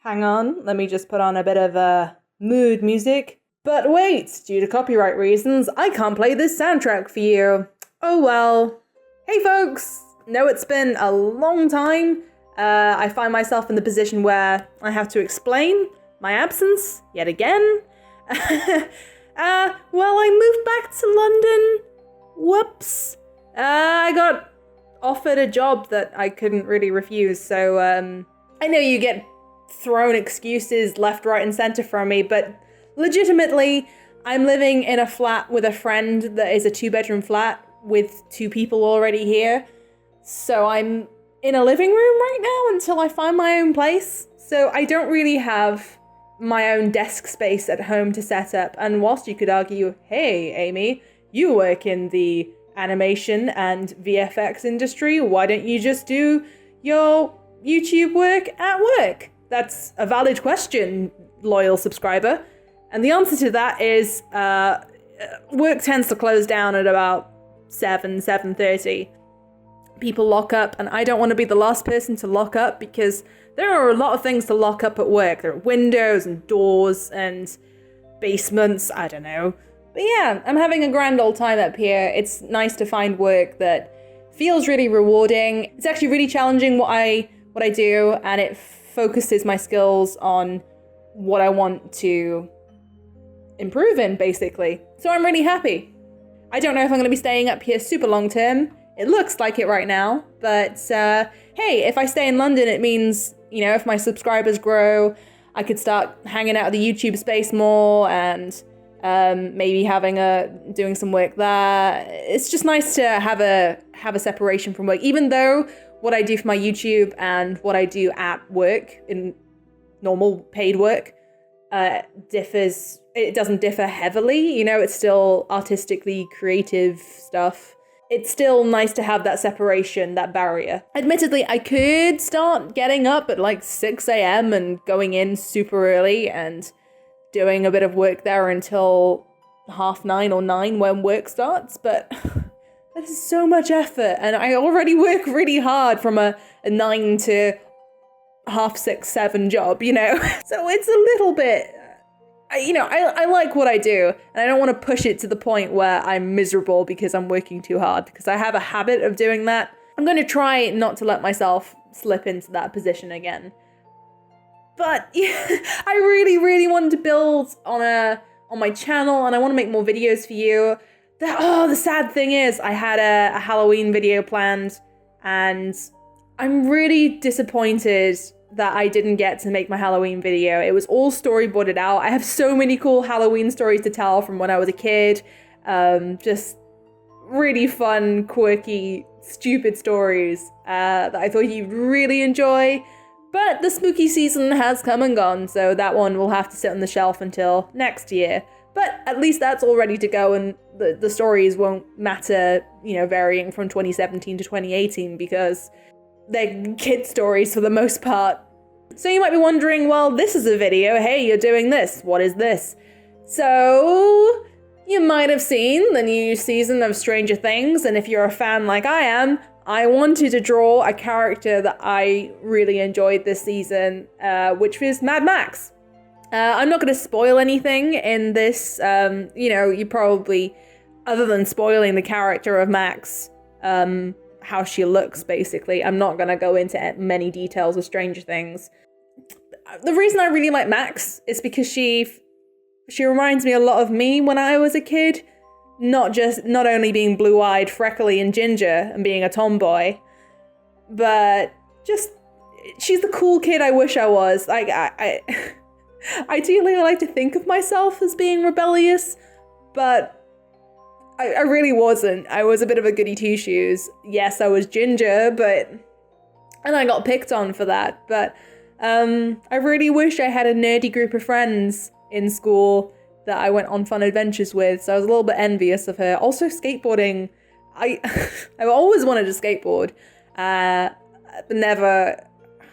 Hang on, let me just put on a bit of mood music. But wait, due to copyright reasons, I can't play this soundtrack for you. Oh well. Hey folks! Know it's been a long time. I find myself in the position where I have to explain my absence yet again. Well, I moved back to London. Whoops. I got offered a job that I couldn't really refuse, so I know you get thrown excuses left, right, and center from me, but legitimately, I'm living in a flat with a friend that is a 2-bedroom flat with 2 people already here. So I'm in a living room right now until I find my own place. So I don't really have my own desk space at home to set up. And whilst you could argue, hey, Amy, you work in the animation and VFX industry, why don't you just do your YouTube work at work? That's a valid question, loyal subscriber. And the answer to that is work tends to close down at about 7:30. People lock up, and I don't want to be the last person to lock up because there are a lot of things to lock up at work. There are windows and doors and basements, I don't know. But yeah, I'm having a grand old time up here. It's nice to find work that feels really rewarding. It's actually really challenging what I do, and it focuses my skills on what I want to improve in, basically. So I'm really happy. I don't know if I'm going to be staying up here super long term. It looks like it right now, but hey, if I stay in London, it means, you know, if my subscribers grow, I could start hanging out of the YouTube space more and maybe doing some work there. It's just nice to have a separation from work, even though what I do for my YouTube and what I do at work in normal paid work differs. It doesn't differ heavily, you know, it's still artistically creative stuff. It's still nice to have that separation, that barrier. Admittedly, I could start getting up at like 6 a.m. and going in super early and doing a bit of work there until 9:30 or 9 when work starts, but that is so much effort, and I already work really hard from a 9 to 6:30, 7 job, you know? So it's a little bit, I like what I do, and I don't want to push it to the point where I'm miserable because I'm working too hard, because I have a habit of doing that. I'm going to try not to let myself slip into that position again. But yeah, I really, really wanted to build on my channel, and I want to make more videos for you. The sad thing is, I had a Halloween video planned, and I'm really disappointed that I didn't get to make my Halloween video. It was all storyboarded out. I have so many cool Halloween stories to tell from when I was a kid. Just really fun, quirky, stupid stories that I thought you'd really enjoy. But the spooky season has come and gone, so that one will have to sit on the shelf until next year. But at least that's all ready to go, and the stories won't matter, you know, varying from 2017 to 2018 because they're kid stories for the most part. So you might be wondering, well, this is a video. Hey, you're doing this. What is this? So you might have seen the new season of Stranger Things, and if you're a fan like I am, I wanted to draw a character that I really enjoyed this season, which was MadMax. I'm not going to spoil anything in this. You probably, other than spoiling the character of Max, how she looks, basically, I'm not going to go into many details of Stranger Things. The reason I really like Max is because she reminds me a lot of me when I was a kid. Not only being blue-eyed, freckly, and ginger, and being a tomboy, but just, she's the cool kid I wish I was. Like, ideally, I like to think of myself as being rebellious, but I really wasn't. I was a bit of a goody two-shoes. Yes, I was ginger, and I got picked on for that, but I really wish I had a nerdy group of friends in school that I went on fun adventures with, so I was a little bit envious of her. Also, skateboarding. I've always wanted to skateboard, but never.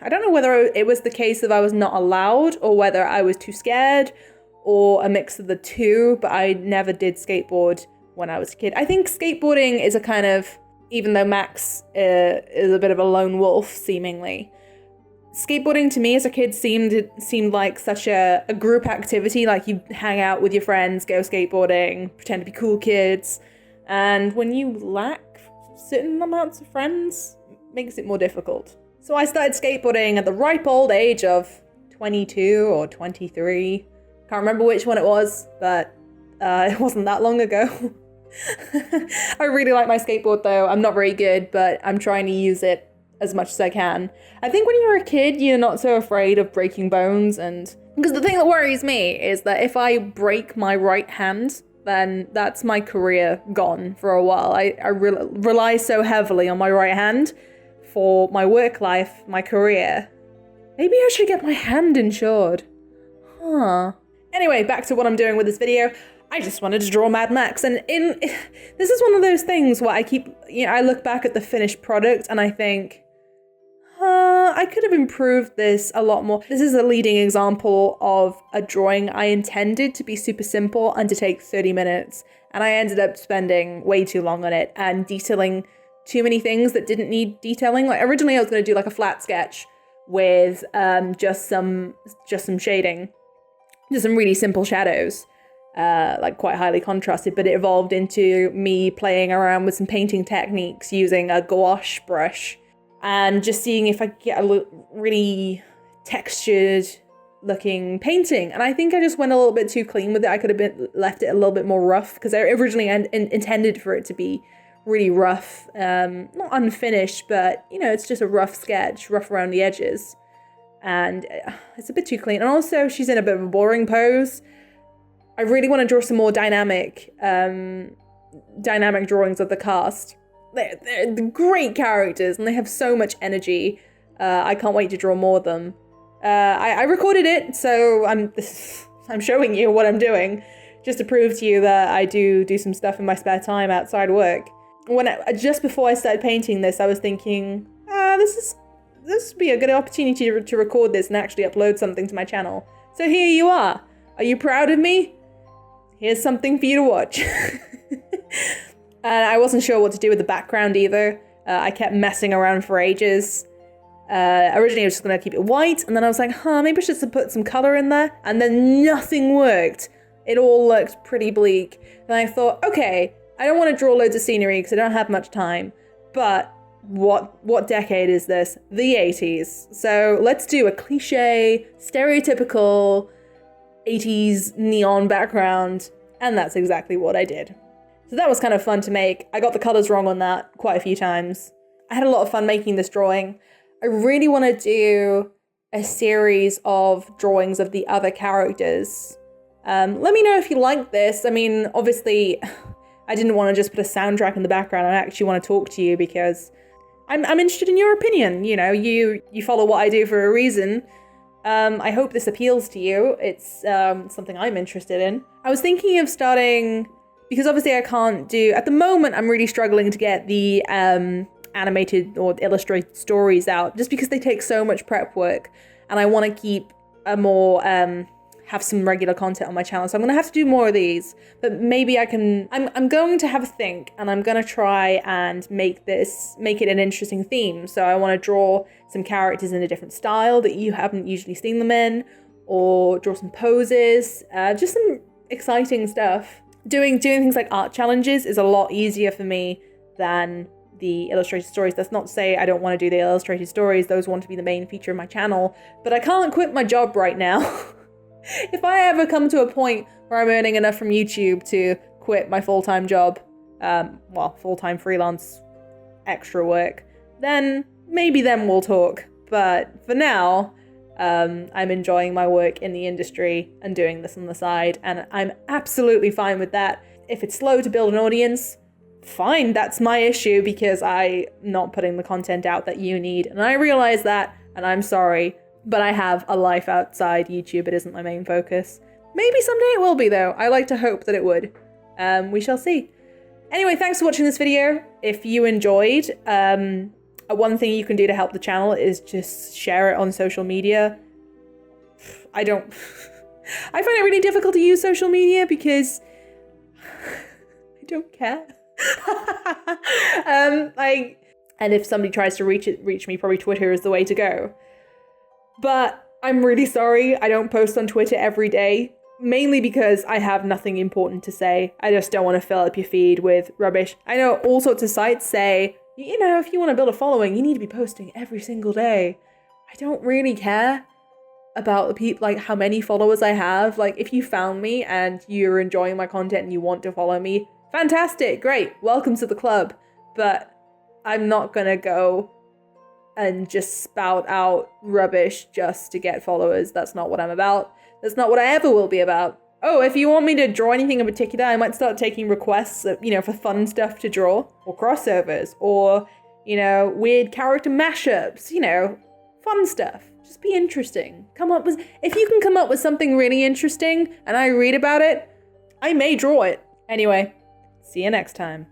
I don't know whether it was the case of I was not allowed, or whether I was too scared, or a mix of the two, but I never did skateboard when I was a kid. I think skateboarding is a kind of, even though Max is a bit of a lone wolf, seemingly, skateboarding to me as a kid seemed like such a group activity. Like you hang out with your friends, go skateboarding, pretend to be cool kids. And when you lack certain amounts of friends, it makes it more difficult. So I started skateboarding at the ripe old age of 22 or 23. Can't remember which one it was, but it wasn't that long ago. I really like my skateboard though. I'm not very good, but I'm trying to use it as much as I can. I think when you're a kid, you're not so afraid of breaking bones, and because the thing that worries me is that if I break my right hand, then that's my career gone for a while. I rely so heavily on my right hand for my work life, my career. Maybe I should get my hand insured. Huh. Anyway, back to what I'm doing with this video. I just wanted to draw MadMax, and this is one of those things where I look back at the finished product and I think, I could have improved this a lot more. This is a leading example of a drawing I intended to be super simple and to take 30 minutes. And I ended up spending way too long on it and detailing too many things that didn't need detailing. Like originally I was going to do like a flat sketch with just some shading, just some really simple shadows, like quite highly contrasted, but it evolved into me playing around with some painting techniques using a gouache brush and just seeing if I could get a really textured looking painting. And I think I just went a little bit too clean with it. I could have left it a little bit more rough, because I originally intended for it to be really rough, not unfinished, but you know, it's just a rough sketch, rough around the edges, and it's a bit too clean. And also she's in a bit of a boring pose. I really want to draw some more dynamic drawings of the cast. They're great characters and they have so much energy. I can't wait to draw more of them. I recorded it, so I'm showing you what I'm doing, just to prove to you that I do some stuff in my spare time outside work. Just before I started painting this, I was thinking, this would be a good opportunity to record this and actually upload something to my channel. So here you are. Are you proud of me? Here's something for you to watch. And I wasn't sure what to do with the background either. I kept messing around for ages. Originally I was just gonna keep it white, and then I was like, maybe I should put some color in there, and then nothing worked. It all looked pretty bleak. Then I thought, okay, I don't want to draw loads of scenery because I don't have much time, but what decade is this? The 80s. So let's do a cliche, stereotypical 80s neon background, and that's exactly what I did. So that was kind of fun to make. I got the colors wrong on that quite a few times. I had a lot of fun making this drawing. I really want to do a series of drawings of the other characters. Let me know if you like this. I mean, obviously, I didn't want to just put a soundtrack in the background. I actually want to talk to you because I'm interested in your opinion. You know, you follow what I do for a reason. I hope this appeals to you. It's something I'm interested in. I was thinking of starting, because obviously I can't do, at the moment I'm really struggling to get the animated or illustrated stories out, just because they take so much prep work, and I want to keep a more, have some regular content on my channel. So I'm going to have to do more of these, but maybe I can, I'm going to have a think, and I'm going to try and make it an interesting theme. So I want to draw some characters in a different style that you haven't usually seen them in, or draw some poses, just some exciting stuff. Doing things like art challenges is a lot easier for me than the illustrated stories. That's not to say I don't want to do the illustrated stories. Those want to be the main feature of my channel, but I can't quit my job right now. If I ever come to a point where I'm earning enough from YouTube to quit my full-time job, full-time freelance extra work, then maybe then we'll talk. But for now, I'm enjoying my work in the industry and doing this on the side, and I'm absolutely fine with that. If it's slow to build an audience, fine, that's my issue, because I'm not putting the content out that you need, and I realize that, and I'm sorry, but I have a life outside YouTube. It isn't my main focus. Maybe someday it will be, though. I like to hope that it would. We shall see. Anyway, thanks for watching this video. If you enjoyed, one thing you can do to help the channel is just share it on social media. I find it really difficult to use social media because I don't care. And if somebody tries to reach me, probably Twitter is the way to go. But I'm really sorry I don't post on Twitter every day, mainly because I have nothing important to say. I just don't want to fill up your feed with rubbish. I know all sorts of sites say, you know, if you want to build a following, you need to be posting every single day. I don't really care about the people, like how many followers I have. Like, if you found me and you're enjoying my content and you want to follow me, fantastic, great, welcome to the club. But I'm not gonna go and just spout out rubbish just to get followers. That's not what I'm about. That's not what I ever will be about. Oh, if you want me to draw anything in particular, I might start taking requests, you know, for fun stuff to draw, or crossovers, or, you know, weird character mashups, you know, fun stuff. Just be interesting. If you can come up with something really interesting and I read about it, I may draw it. Anyway, see you next time.